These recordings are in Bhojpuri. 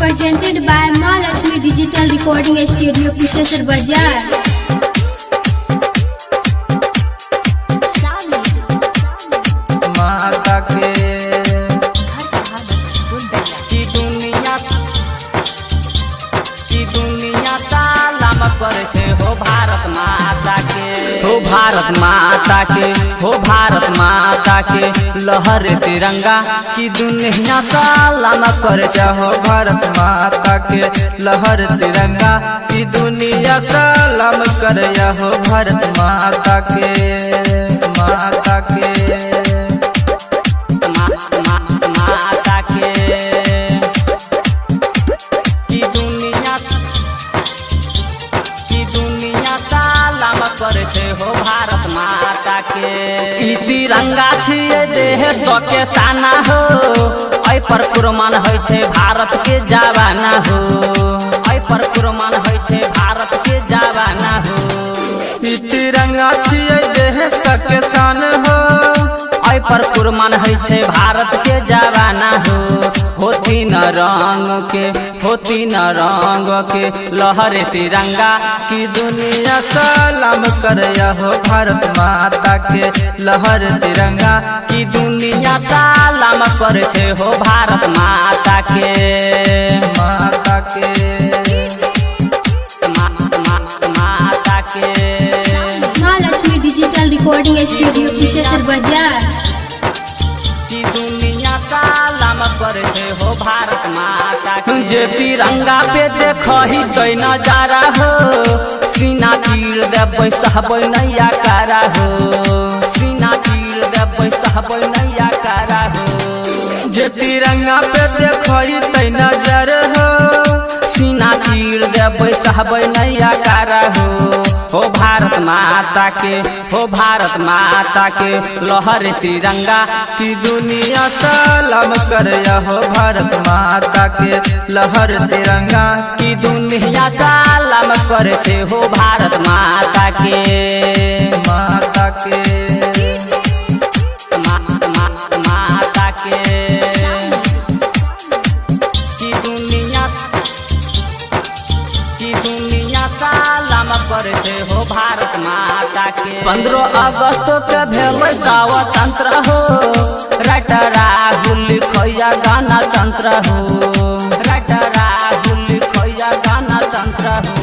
presented by Mahalakshmi Digital Recording Studio, Kushesar Bazaar. माता के की दुनिया सलाम करे छे हो भारत माता के, हो भारत माता के, हो भारत माता के लहर तिरंगा की दुनिया सलाम करे छे हो भारत माता के लहर तिरंगा की दुनिया सलाम करे हो भारत माता के, माता के माता के की दुनिया सलाम करे छे हो भारत माता के। ई तिरंगा छिए देह सके साना हो, ऐ पर कुर्बान होय छे भारत के जवाना हो, ऐ पर कुर्बान होय छे भारत के जवाना हो। ई तिरंगा छिए देह सके सान हो, ऐ पर कुर्बान है छे भारत के जवाना हो। होती न रंग के, होती न रंग के लहर तिरंगा की दुनिया सलाम करे हो भारत माता के लहर तिरंगा की दुनिया सलाम करे छे हो भारत माता के, माता के माता के। Mahalakshmi Digital Recording Studio, Kushesar Bazaar. की दुनिया सलाम करे छे हो भारत माता के। जे तिरंगा पे देखही तो नजारा हो, सीना चीर देबै सहबै नैया कारा हो, सीना चीर देबै सहबै नैया कारा हो। जे तिरंगा पे देखही तो नजर हो, सीना चीर देबै सहबै नैया कारा हो भारत माता के, हो भारत माता के लहर तिरंगा की दुनिया सलाम करे हो भारत माता के लहर तिरंगा की दुनिया सलाम करे छे हो भारत माता के, माता के माता के। की दुनिया सलाम करे छे हो भारत माता के। 15 अगस्त के भेल स्वतंत्र हो, राइटर राहुल लिखैया गाना तंत्र हो, राइटर राहुल लिखैया गाना तंत्र हो।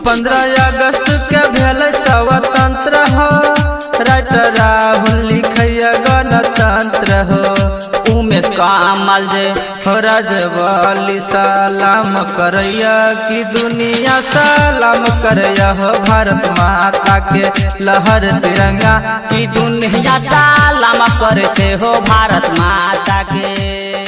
15 अगस्त के भेल स्वतंत्र हो, राइटर राहुल लिखैया गाना तंत्र हो। उमेश कामल जे हो राजवाली सलाम करैया की दुनिया सलाम करैया हो भारत माता के लहर तिरंगा की दुनिया सलाम करे छे हो भारत माता के।